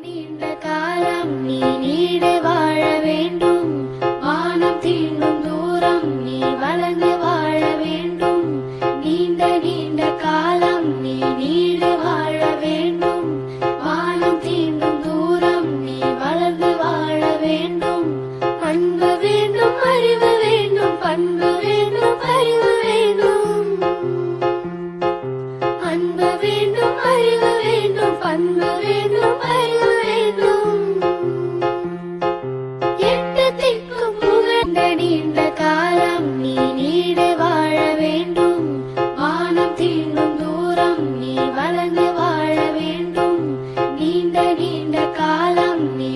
நீண்ட காலம் நீ நீடு வாழ வேண்டும். வானம் தீண்டும் தூரம் நீ வளர்ந்து வாழ வேண்டும். நீண்ட நீண்ட காலம் நீ நீடு வாழ வேண்டும். வானம் தீண்டும் தூரம் நீ வளர்ந்து வாழ வேண்டும். அன்பு வேண்டும், அறிவு வேண்டும், பண்பு வேண்டும், அறிவு வேண்டும். அன்பு வேண்டும், அறிவு வேண்டும், பண்பு வேண்டும், அறிவு வேண்டும். எட்டு திக்கும் புகழ்ந்த நீண்ட காலம் நீ நீடு வாழ வேண்டும். வானம் தீண்டும் தூரம் நீ வளர்ந்து வாழ வேண்டும். நீண்ட நீண்ட காலம் நீ